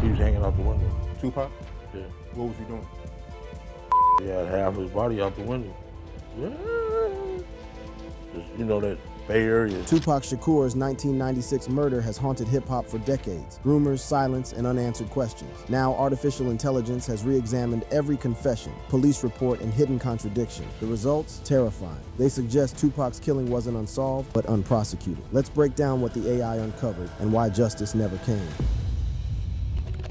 He was hanging out the window. Tupac? Yeah. What was he doing? He had half his body out the window. Yeah. Just, you know, that Bay Area. Tupac Shakur's 1996 murder has haunted hip-hop for decades. Rumors, silence, and unanswered questions. Now, artificial intelligence has re-examined every confession, police report, and hidden contradiction. The results? Terrifying. They suggest Tupac's killing wasn't unsolved, but unprosecuted. Let's break down what the AI uncovered and why justice never came.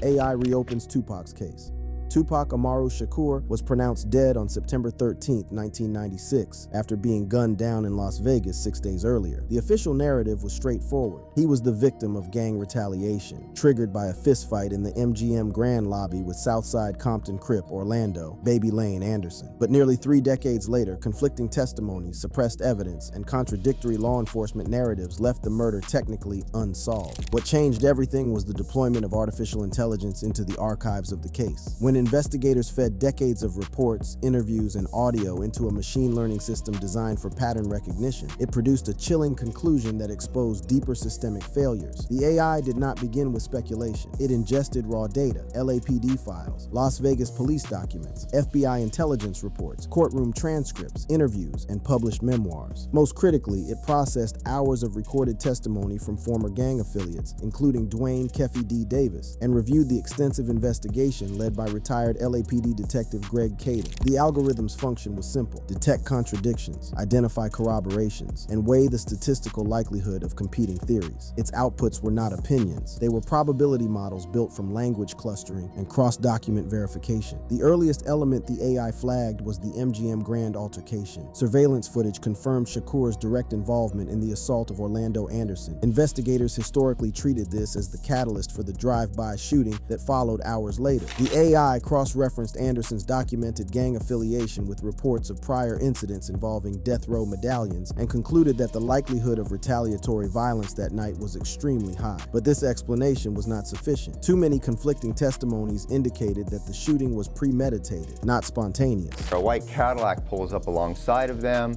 AI reopens Tupac's case. Tupac Amaru Shakur was pronounced dead on September 13, 1996, after being gunned down in Las Vegas 6 days earlier. The official narrative was straightforward. He was the victim of gang retaliation, triggered by a fistfight in the MGM Grand Lobby with Southside Compton Crip Orlando, Baby Lane Anderson. But nearly 3 decades later, conflicting testimonies, suppressed evidence, and contradictory law enforcement narratives left the murder technically unsolved. What changed everything was the deployment of artificial intelligence into the archives of the case. When investigators fed decades of reports, interviews, and audio into a machine learning system designed for pattern recognition, it produced a chilling conclusion that exposed deeper systemic failures. The AI did not begin with speculation. It ingested raw data, LAPD files, Las Vegas police documents, FBI intelligence reports, courtroom transcripts, interviews, and published memoirs. Most critically, it processed hours of recorded testimony from former gang affiliates, including Dwayne Keffe D. Davis, and reviewed the extensive investigation led by retired LAPD detective Greg Kading. The algorithm's function was simple: detect contradictions, identify corroborations, and weigh the statistical likelihood of competing theories. Its outputs were not opinions. They were probability models built from language clustering and cross-document verification. The earliest element the AI flagged was the MGM Grand altercation. Surveillance footage confirmed Shakur's direct involvement in the assault of Orlando Anderson. Investigators historically treated this as the catalyst for the drive-by shooting that followed hours later. The AI cross-referenced Anderson's documented gang affiliation with reports of prior incidents involving death row medallions and concluded that the likelihood of retaliatory violence that night was extremely high. But this explanation was not sufficient. Too many conflicting testimonies indicated that the shooting was premeditated, not spontaneous. A white Cadillac pulls up alongside of them.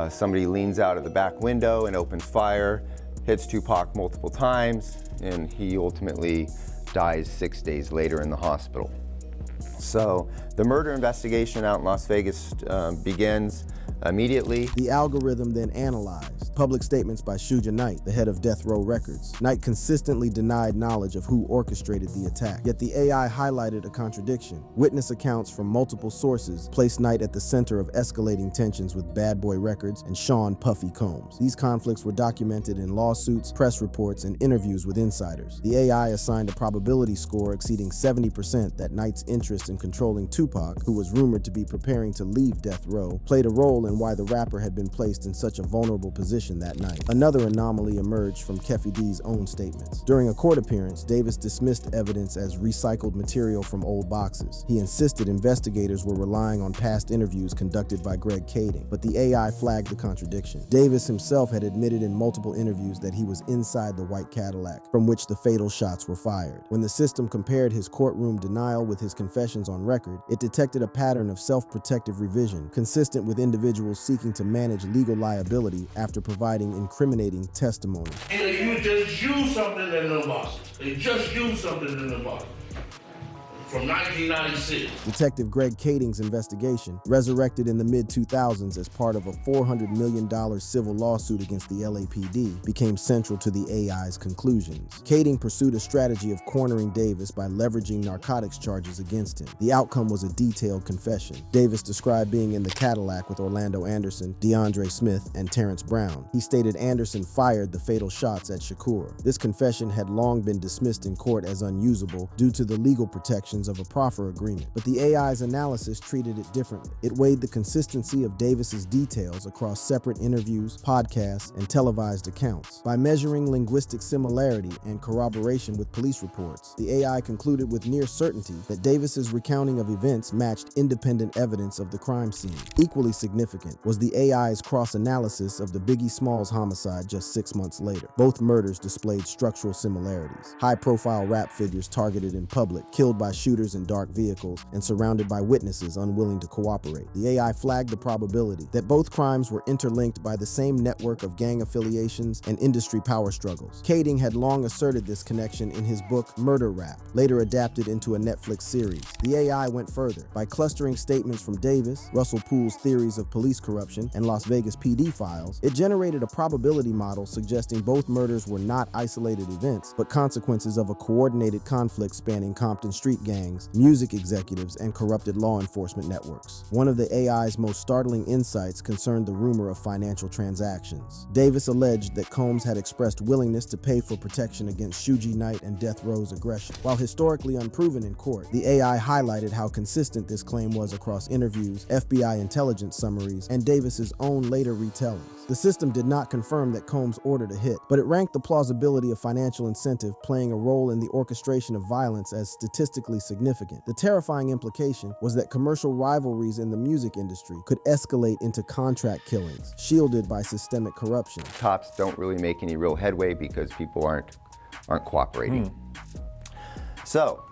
Somebody leans out of the back window and opens fire, hits Tupac multiple times, and he ultimately dies 6 days later in the hospital. So the murder investigation out in Las Vegas begins immediately. The algorithm then analyzed public statements by Suge Knight, the head of Death Row Records. Knight consistently denied knowledge of who orchestrated the attack, yet the AI highlighted a contradiction. Witness accounts from multiple sources placed Knight at the center of escalating tensions with Bad Boy Records and Sean Puffy Combs. These conflicts were documented in lawsuits, press reports, and interviews with insiders. The AI assigned a probability score exceeding 70% that Knight's interest in controlling Tupac, who was rumored to be preparing to leave Death Row, played a role in why the rapper had been placed in such a vulnerable position that night. Another anomaly emerged from Keffe D's own statements. During a court appearance, Davis dismissed evidence as recycled material from old boxes. He insisted investigators were relying on past interviews conducted by Greg Kading, but the AI flagged the contradiction. Davis himself had admitted in multiple interviews that he was inside the white Cadillac, from which the fatal shots were fired. When the system compared his courtroom denial with his confessions on record, it detected a pattern of self-protective revision, consistent with individuals seeking to manage legal liability after providing incriminating testimony. You just use something in the box. They just use something in the box. From 1996. Detective Greg Kading's investigation, resurrected in the mid-2000s as part of a $400 million civil lawsuit against the LAPD, became central to the AI's conclusions. Kading pursued a strategy of cornering Davis by leveraging narcotics charges against him. The outcome was a detailed confession. Davis described being in the Cadillac with Orlando Anderson, DeAndre Smith, and Terrence Brown. He stated Anderson fired the fatal shots at Shakur. This confession had long been dismissed in court as unusable due to the legal protections of a proffer agreement, but the AI's analysis treated it differently. It weighed the consistency of Davis's details across separate interviews, podcasts, and televised accounts. By measuring linguistic similarity and corroboration with police reports, the AI concluded with near certainty that Davis's recounting of events matched independent evidence of the crime scene. Equally significant was the AI's cross-analysis of the Biggie Smalls homicide just 6 months later. Both murders displayed structural similarities. High-profile rap figures targeted in public, killed by shooters shooters in dark vehicles, and surrounded by witnesses unwilling to cooperate. The AI flagged the probability that both crimes were interlinked by the same network of gang affiliations and industry power struggles. Kading had long asserted this connection in his book Murder Rap, later adapted into a Netflix series. The AI went further. By clustering statements from Davis, Russell Poole's theories of police corruption, and Las Vegas PD files, it generated a probability model suggesting both murders were not isolated events, but consequences of a coordinated conflict spanning Compton street gangs, music executives, and corrupted law enforcement networks. One of the AI's most startling insights concerned the rumor of financial transactions. Davis alleged that Combs had expressed willingness to pay for protection against Suge Knight and Death Row's aggression. While historically unproven in court, the AI highlighted how consistent this claim was across interviews, FBI intelligence summaries, and Davis's own later retellings. The system did not confirm that Combs ordered a hit, but it ranked the plausibility of financial incentive playing a role in the orchestration of violence as statistically significant. The terrifying implication was that commercial rivalries in the music industry could escalate into contract killings, shielded by systemic corruption. Cops don't really make any real headway because people aren't cooperating. So,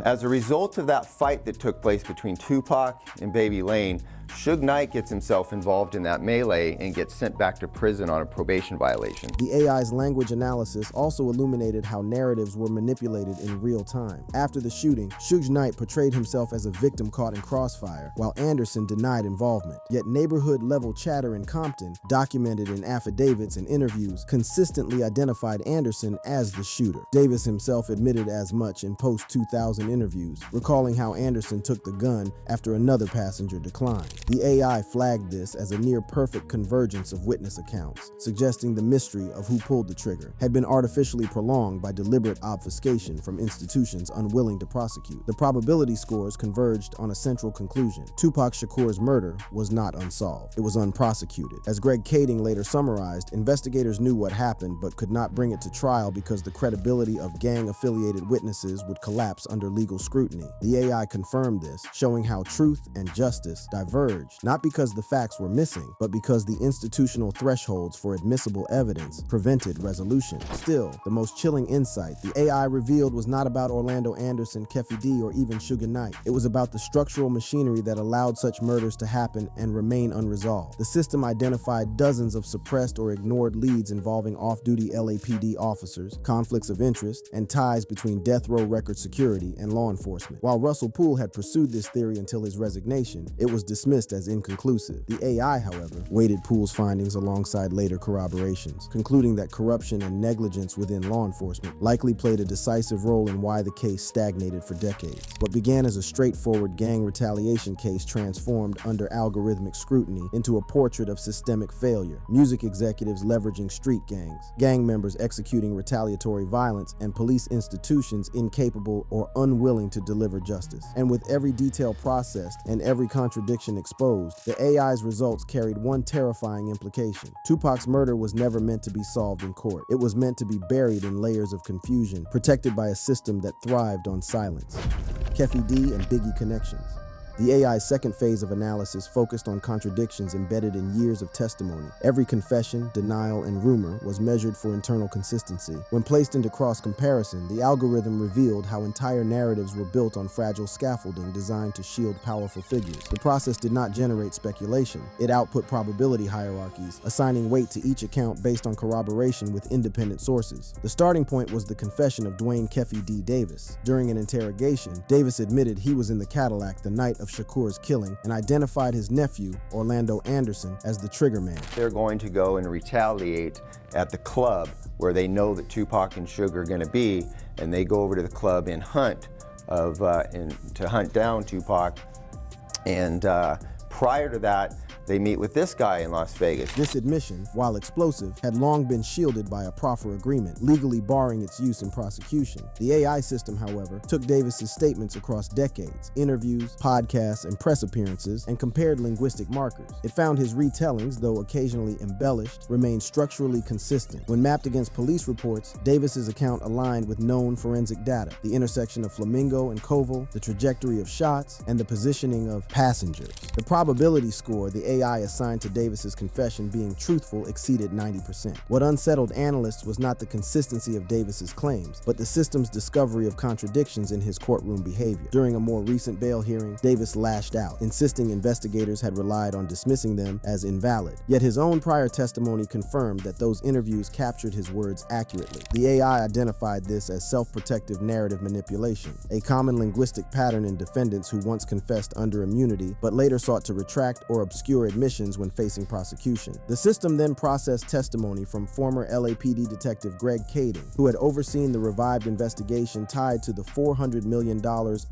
as a result of that fight that took place between Tupac and Baby Lane, Suge Knight gets himself involved in that melee and gets sent back to prison on a probation violation. The AI's language analysis also illuminated how narratives were manipulated in real time. After the shooting, Suge Knight portrayed himself as a victim caught in crossfire, while Anderson denied involvement. Yet neighborhood-level chatter in Compton, documented in affidavits and interviews, consistently identified Anderson as the shooter. Davis himself admitted as much in post-2000 interviews, recalling how Anderson took the gun after another passenger declined. The AI flagged this as a near-perfect convergence of witness accounts, suggesting the mystery of who pulled the trigger had been artificially prolonged by deliberate obfuscation from institutions unwilling to prosecute. The probability scores converged on a central conclusion. Tupac Shakur's murder was not unsolved. It was unprosecuted. As Greg Kading later summarized, investigators knew what happened but could not bring it to trial because the credibility of gang-affiliated witnesses would collapse under legal scrutiny. The AI confirmed this, showing how truth and justice diverged, not because the facts were missing, but because the institutional thresholds for admissible evidence prevented resolution. Still, the most chilling insight the AI revealed was not about Orlando Anderson, Keffe D, or even Suge Knight. It was about the structural machinery that allowed such murders to happen and remain unresolved. The system identified dozens of suppressed or ignored leads involving off-duty LAPD officers, conflicts of interest, and ties between death row record security and law enforcement. While Russell Poole had pursued this theory until his resignation, it was dismissed as inconclusive. The AI, however, weighted Poole's findings alongside later corroborations, concluding that corruption and negligence within law enforcement likely played a decisive role in why the case stagnated for decades. What began as a straightforward gang retaliation case transformed under algorithmic scrutiny into a portrait of systemic failure, music executives leveraging street gangs, gang members executing retaliatory violence, and police institutions incapable or unwilling to deliver justice. And with every detail processed and every contradiction exposed, the AI's results carried one terrifying implication. Tupac's murder was never meant to be solved in court. It was meant to be buried in layers of confusion, protected by a system that thrived on silence. Keffe D and Biggie connections. The AI's second phase of analysis focused on contradictions embedded in years of testimony. Every confession, denial, and rumor was measured for internal consistency. When placed into cross-comparison, the algorithm revealed how entire narratives were built on fragile scaffolding designed to shield powerful figures. The process did not generate speculation. It output probability hierarchies, assigning weight to each account based on corroboration with independent sources. The starting point was the confession of Dwayne Keffe D. Davis. During an interrogation, Davis admitted he was in the Cadillac the night of Shakur's killing and identified his nephew, Orlando Anderson, as the trigger man. They're going to go and retaliate at the club where they know that Tupac and Suge are going to be, and they go over to the club to hunt down Tupac. And prior to that, they meet with this guy in Las Vegas. This admission, while explosive, had long been shielded by a proffer agreement, legally barring its use in prosecution. The AI system, however, took Davis's statements across decades, interviews, podcasts, and press appearances, and compared linguistic markers. It found his retellings, though occasionally embellished, remained structurally consistent. When mapped against police reports, Davis's account aligned with known forensic data, the intersection of Flamingo and Koval, the trajectory of shots, and the positioning of passengers. The probability score the AI assigned to Davis's confession being truthful exceeded 90%. What unsettled analysts was not the consistency of Davis's claims, but the system's discovery of contradictions in his courtroom behavior. During a more recent bail hearing, Davis lashed out, insisting investigators had relied on dismissing them as invalid. Yet his own prior testimony confirmed that those interviews captured his words accurately. The AI identified this as self-protective narrative manipulation, a common linguistic pattern in defendants who once confessed under immunity but later sought to retract or obscure admissions when facing prosecution. The system then processed testimony from former LAPD detective Greg Kading, who had overseen the revived investigation tied to the $400 million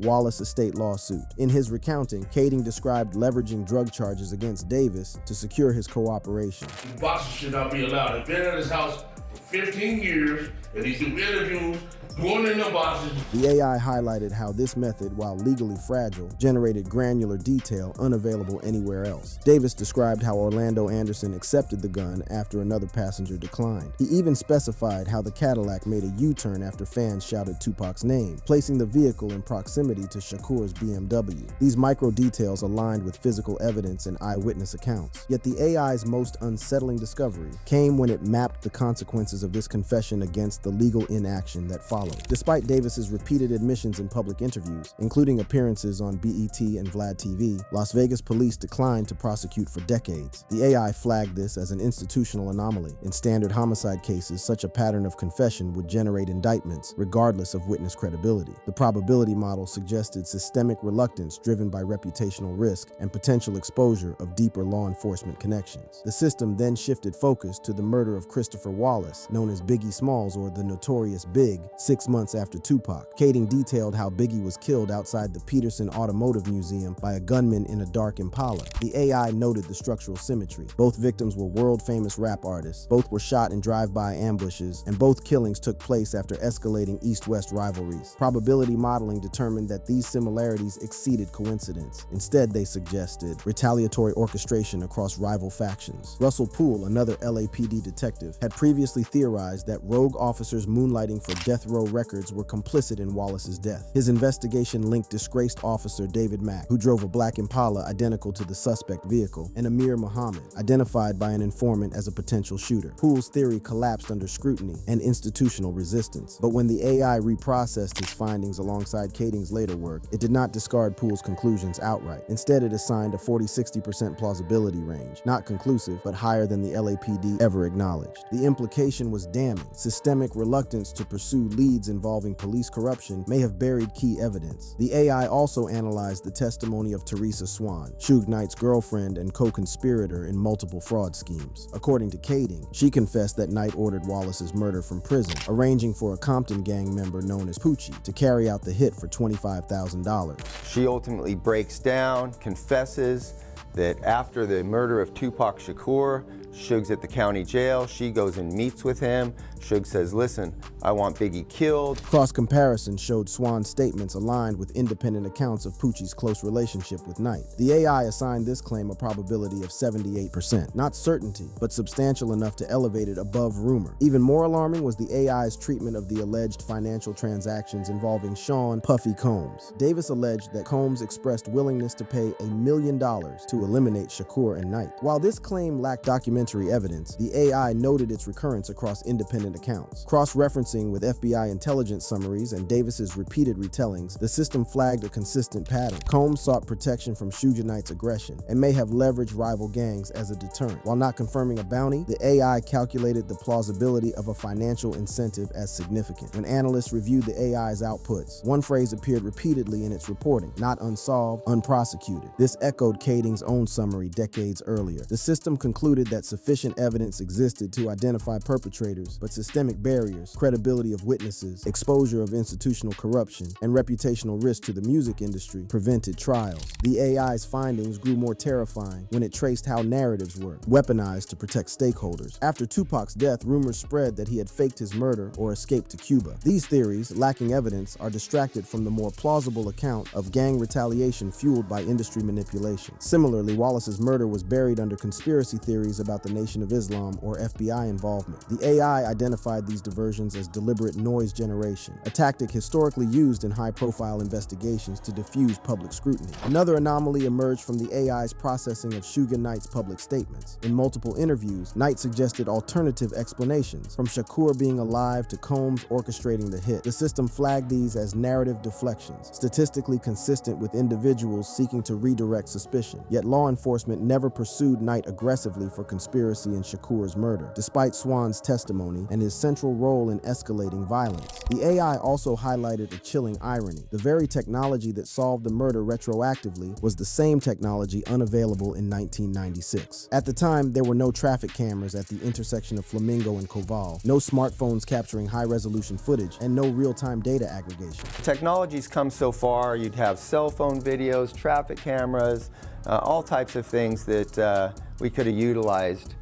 Wallace estate lawsuit. In his recounting, Kading described leveraging drug charges against Davis to secure his cooperation. These bosses should not be allowed. They've been at his house for 15 years, and he's doing interviews, going in the boxes. The AI highlighted how this method, while legally fragile, generated granular detail unavailable anywhere else. Davis described how Orlando Anderson accepted the gun after another passenger declined. He even specified how the Cadillac made a U-turn after fans shouted Tupac's name, placing the vehicle in proximity to Shakur's BMW. These micro details aligned with physical evidence and eyewitness accounts. Yet the AI's most unsettling discovery came when it mapped the consequences of this confession against the legal inaction that followed. Despite Davis's repeated admissions in public interviews, including appearances on BET and Vlad TV, Las Vegas police declined to prosecute for decades. The AI flagged this as an institutional anomaly. In standard homicide cases, such a pattern of confession would generate indictments, regardless of witness credibility. The probability model suggested systemic reluctance driven by reputational risk and potential exposure of deeper law enforcement connections. The system then shifted focus to the murder of Christopher Wallace, known as Biggie Smalls or the Notorious Big, 6 months after Tupac. Kading detailed how Biggie was killed outside the Peterson Automotive Museum by a gunman in a dark Impala. The AI noted the structural symmetry. Both victims were world-famous rap artists, both were shot in drive-by ambushes, and both killings took place after escalating East-West rivalries. Probability modeling determined that these similarities exceeded coincidence. Instead, they suggested retaliatory orchestration across rival factions. Russell Poole, another LAPD detective, had previously theorized that rogue officers moonlighting for death row records were complicit in Wallace's death. His investigation linked disgraced officer David Mack, who drove a black Impala identical to the suspect vehicle, and Amir Muhammad, identified by an informant as a potential shooter. Poole's theory collapsed under scrutiny and institutional resistance, but when the AI reprocessed his findings alongside Kading's later work, it did not discard Poole's conclusions outright. Instead, it assigned a 40-60% plausibility range, not conclusive, but higher than the LAPD ever acknowledged. The implication was damning. Systemic reluctance to pursue leads involving police corruption may have buried key evidence. The AI also analyzed the testimony of Teresa Swan, Suge Knight's girlfriend and co-conspirator in multiple fraud schemes. According to Kading, she confessed that Knight ordered Wallace's murder from prison, arranging for a Compton gang member known as Poochie to carry out the hit for $25,000. She ultimately breaks down, confesses that after the murder of Tupac Shakur, Suge's at the county jail. She goes and meets with him. Suge says, listen, I want Biggie killed. Cross-comparison showed Swan's statements aligned with independent accounts of Poochie's close relationship with Knight. The AI assigned this claim a probability of 78%. Not certainty, but substantial enough to elevate it above rumor. Even more alarming was the AI's treatment of the alleged financial transactions involving Sean Puffy Combs. Davis alleged that Combs expressed willingness to pay $1 million to eliminate Shakur and Knight. While this claim lacked documentary evidence, the AI noted its recurrence across independent accounts. Cross-referencing with FBI intelligence summaries and Davis's repeated retellings, the system flagged a consistent pattern. Combs sought protection from Suge Knight's aggression and may have leveraged rival gangs as a deterrent. While not confirming a bounty, the AI calculated the plausibility of a financial incentive as significant. When analysts reviewed the AI's outputs, one phrase appeared repeatedly in its reporting: not unsolved, unprosecuted. This echoed Kading's own summary decades earlier. The system concluded that sufficient evidence existed to identify perpetrators, but systemic barriers, credibility of witnesses, exposure of institutional corruption, and reputational risk to the music industry prevented trials. The AI's findings grew more terrifying when it traced how narratives were weaponized to protect stakeholders. After Tupac's death, rumors spread that he had faked his murder or escaped to Cuba. These theories, lacking evidence, are distracted from the more plausible account of gang retaliation fueled by industry manipulation. Similarly, Similarly, Wallace's murder was buried under conspiracy theories about the Nation of Islam or FBI involvement. The AI identified these diversions as deliberate noise generation, a tactic historically used in high-profile investigations to diffuse public scrutiny. Another anomaly emerged from the AI's processing of Suge Knight's public statements. In multiple interviews, Knight suggested alternative explanations, from Shakur being alive to Combs orchestrating the hit. The system flagged these as narrative deflections, statistically consistent with individuals seeking to redirect suspicion. Yet law enforcement never pursued Knight aggressively for conspiracy in Shakur's murder, despite Swan's testimony and his central role in escalating violence. The AI also highlighted a chilling irony. The very technology that solved the murder retroactively was the same technology unavailable in 1996. At the time, there were no traffic cameras at the intersection of Flamingo and Koval, no smartphones capturing high-resolution footage, and no real-time data aggregation. Technology's come so far. You'd have cell phone videos, traffic cameras, all types of things that we could have utilized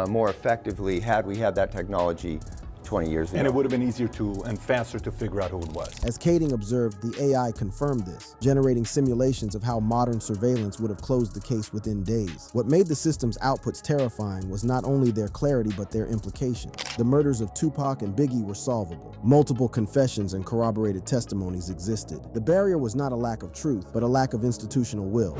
more effectively had we had that technology 20 years ago. And it would have been easier and faster to figure out who it was. As Kading observed, the AI confirmed this, generating simulations of how modern surveillance would have closed the case within days. What made the system's outputs terrifying was not only their clarity but their implications. The murders of Tupac and Biggie were solvable. Multiple confessions and corroborated testimonies existed. The barrier was not a lack of truth, but a lack of institutional will,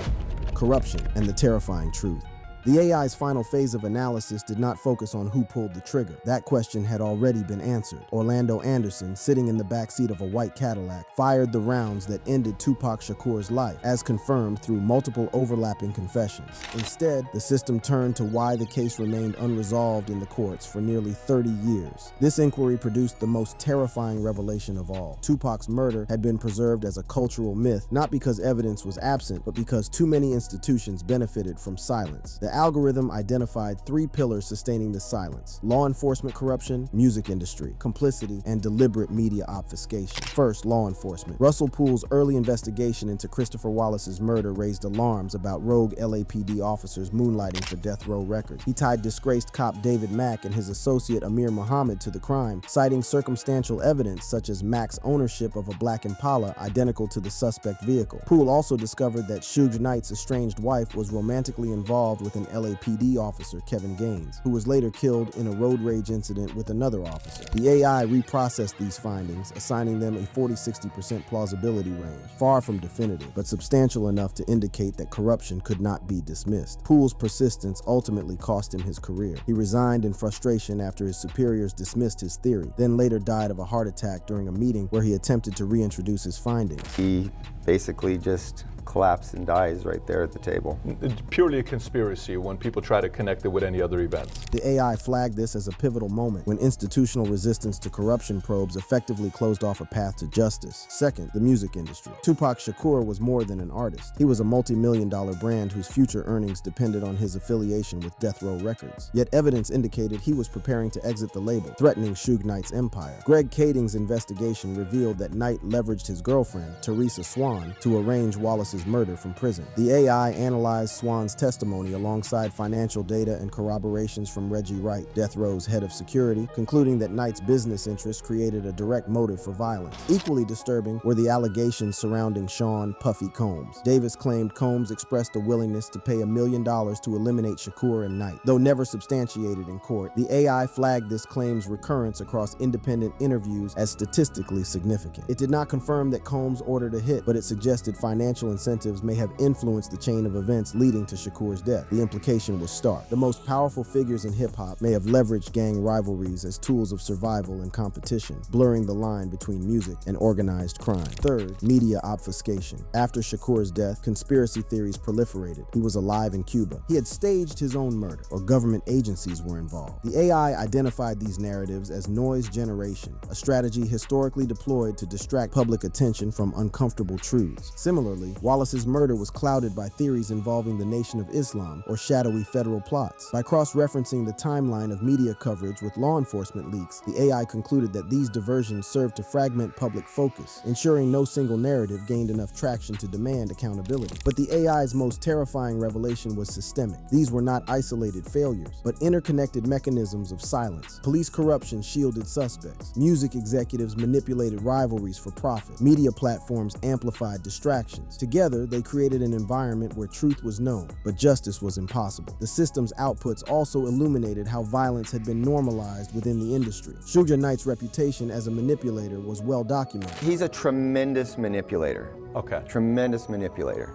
corruption, and the terrifying truth. The AI's final phase of analysis did not focus on who pulled the trigger. That question had already been answered. Orlando Anderson, sitting in the backseat of a white Cadillac, fired the rounds that ended Tupac Shakur's life, as confirmed through multiple overlapping confessions. Instead, the system turned to why the case remained unresolved in the courts for nearly 30 years. This inquiry produced the most terrifying revelation of all. Tupac's murder had been preserved as a cultural myth, not because evidence was absent, but because too many institutions benefited from silence. The algorithm identified three pillars sustaining the silence: law enforcement corruption, music industry complicity, and deliberate media obfuscation. First, law enforcement. Russell Poole's early investigation into Christopher Wallace's murder raised alarms about rogue LAPD officers moonlighting for death row records. He tied disgraced cop David Mack and his associate Amir Muhammad to the crime, citing circumstantial evidence such as Mack's ownership of a black Impala identical to the suspect vehicle. Poole also discovered that Suge Knight's estranged wife was romantically involved with an LAPD officer, Kevin Gaines, who was later killed in a road rage incident with another officer. The AI reprocessed these findings, assigning them a 40-60% plausibility range, far from definitive, but substantial enough to indicate that corruption could not be dismissed. Poole's persistence ultimately cost him his career. He resigned in frustration after his superiors dismissed his theory, then later died of a heart attack during a meeting where he attempted to reintroduce his findings. He basically just collapse and dies right there at the table. It's purely a conspiracy when people try to connect it with any other events. The AI flagged this as a pivotal moment when institutional resistance to corruption probes effectively closed off a path to justice. Second, the music industry. Tupac Shakur was more than an artist. He was a multi-million-dollar brand whose future earnings depended on his affiliation with Death Row Records. Yet evidence indicated he was preparing to exit the label, threatening Suge Knight's empire. Greg Kading's investigation revealed that Knight leveraged his girlfriend, Teresa Swan, to arrange Wallace's murder from prison. The AI analyzed Swan's testimony alongside financial data and corroborations from Reggie Wright, Death Row's head of security, concluding that Knight's business interests created a direct motive for violence. Equally disturbing were the allegations surrounding Sean "Puffy" Combs. Davis claimed Combs expressed a willingness to pay $1 million to eliminate Shakur and Knight. Though never substantiated in court, the AI flagged this claim's recurrence across independent interviews as statistically significant. It did not confirm that Combs ordered a hit, but it suggested financial incentives may have influenced the chain of events leading to Shakur's death. The implication was stark. The most powerful figures in hip-hop may have leveraged gang rivalries as tools of survival and competition, blurring the line between music and organized crime. Third, media obfuscation. After Shakur's death, conspiracy theories proliferated. He was alive in Cuba. He had staged his own murder, or government agencies were involved. The AI identified these narratives as noise generation, a strategy historically deployed to distract public attention from uncomfortable truths. Similarly, Wallace's murder was clouded by theories involving the Nation of Islam or shadowy federal plots. By cross-referencing the timeline of media coverage with law enforcement leaks, the AI concluded that these diversions served to fragment public focus, ensuring no single narrative gained enough traction to demand accountability. But the AI's most terrifying revelation was systemic. These were not isolated failures, but interconnected mechanisms of silence. Police corruption shielded suspects. Music executives manipulated rivalries for profit. Media platforms amplified amplified distractions. Together, they created an environment where truth was known, but justice was impossible. The system's outputs also illuminated how violence had been normalized within the industry. Suge Knight's reputation as a manipulator was well documented. He's a tremendous manipulator. Okay. Tremendous manipulator.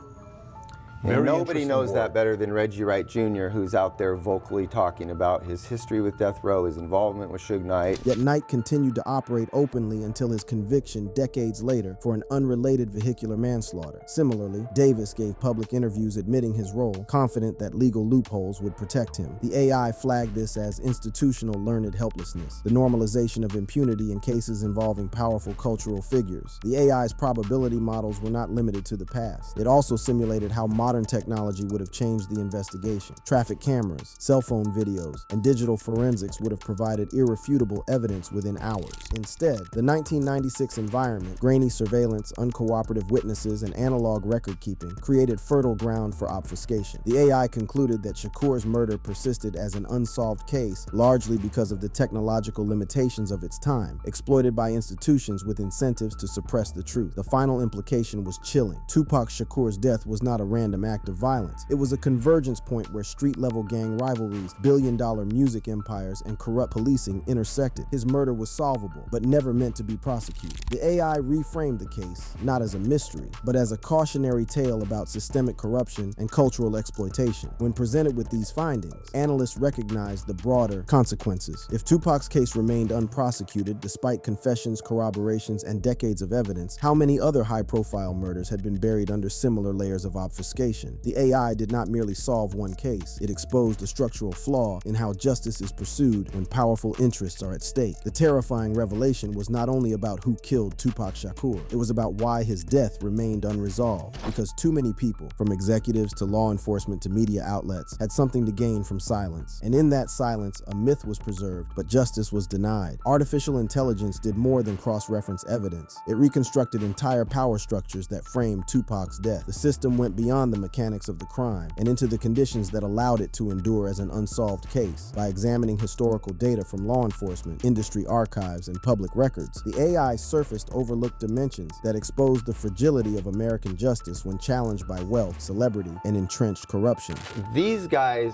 Very And nobody interesting knows work. that better than Reggie Wright Jr., who's out there vocally talking about his history with death row, his involvement with Suge Knight. Yet Knight continued to operate openly until his conviction decades later for an unrelated vehicular manslaughter. Similarly, Davis gave public interviews admitting his role, confident that legal loopholes would protect him. The AI flagged this as institutional learned helplessness, the normalization of impunity in cases involving powerful cultural figures. The AI's probability models were not limited to the past. It also simulated how modern technology would have changed the investigation. Traffic cameras, cell phone videos, and digital forensics would have provided irrefutable evidence within hours. Instead, the 1996 environment, grainy surveillance, uncooperative witnesses, and analog record keeping created fertile ground for obfuscation. The AI concluded that Shakur's murder persisted as an unsolved case largely because of the technological limitations of its time, exploited by institutions with incentives to suppress the truth. The final implication was chilling. Tupac Shakur's death was not a random act of violence. It was a convergence point where street-level gang rivalries, billion-dollar music empires, and corrupt policing intersected. His murder was solvable, but never meant to be prosecuted. The AI reframed the case, not as a mystery, but as a cautionary tale about systemic corruption and cultural exploitation. When presented with these findings, analysts recognized the broader consequences. If Tupac's case remained unprosecuted despite confessions, corroborations, and decades of evidence, how many other high-profile murders had been buried under similar layers of obfuscation? The AI did not merely solve one case, it exposed a structural flaw in how justice is pursued when powerful interests are at stake. The terrifying revelation was not only about who killed Tupac Shakur, it was about why his death remained unresolved, because too many people, from executives to law enforcement to media outlets, had something to gain from silence. And in that silence, a myth was preserved, but justice was denied. Artificial intelligence did more than cross-reference evidence. It reconstructed entire power structures that framed Tupac's death. The system went beyond the mechanics of the crime and into the conditions that allowed it to endure as an unsolved case. By examining historical data from law enforcement, industry archives, and public records, the AI surfaced overlooked dimensions that exposed the fragility of American justice when challenged by wealth, celebrity, and entrenched corruption. These guys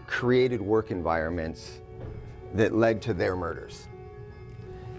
created work environments that led to their murders.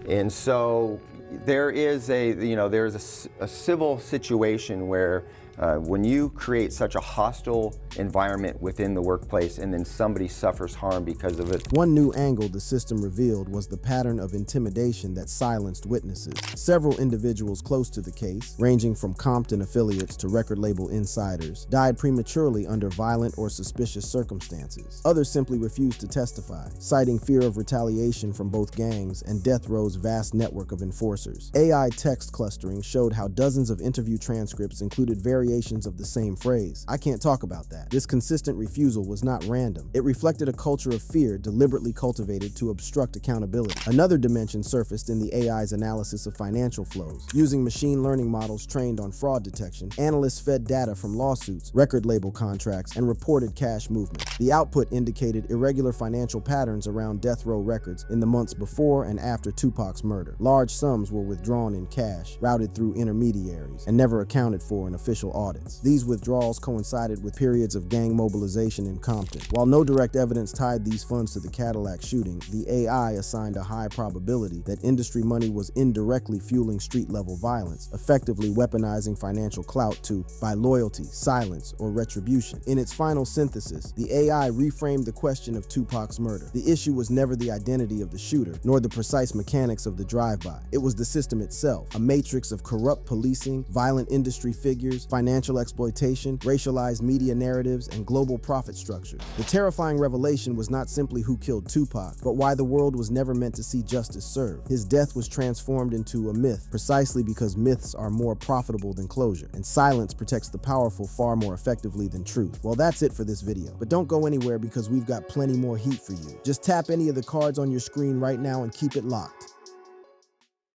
And so there is a civil situation where when you create such a hostile environment within the workplace and then somebody suffers harm because of it. One new angle the system revealed was the pattern of intimidation that silenced witnesses. Several individuals close to the case, ranging from Compton affiliates to record label insiders, died prematurely under violent or suspicious circumstances. Others simply refused to testify, citing fear of retaliation from both gangs and death row's vast network of enforcers. AI text clustering showed how dozens of interview transcripts included variations of the same phrase. "I can't talk about that." This consistent refusal was not random. It reflected a culture of fear deliberately cultivated to obstruct accountability. Another dimension surfaced in the AI's analysis of financial flows. Using machine learning models trained on fraud detection, analysts fed data from lawsuits, record label contracts, and reported cash movement. The output indicated irregular financial patterns around death row records in the months before and after Tupac's murder. Large sums were withdrawn in cash, routed through intermediaries, and never accounted for in official audits. These withdrawals coincided with periods of gang mobilization in Compton. While no direct evidence tied these funds to the Cadillac shooting, the AI assigned a high probability that industry money was indirectly fueling street-level violence, effectively weaponizing financial clout to buy loyalty, silence, or retribution. In its final synthesis, the AI reframed the question of Tupac's murder. The issue was never the identity of the shooter, nor the precise mechanics of the drive-by. It was the system itself, a matrix of corrupt policing, violent industry figures, financial exploitation, racialized media narratives, and global profit structures. The terrifying revelation was not simply who killed Tupac, but why the world was never meant to see justice served. His death was transformed into a myth, precisely because myths are more profitable than closure, and silence protects the powerful far more effectively than truth. Well, that's it for this video, but don't go anywhere because we've got plenty more heat for you. Just tap any of the cards on your screen right now and keep it locked.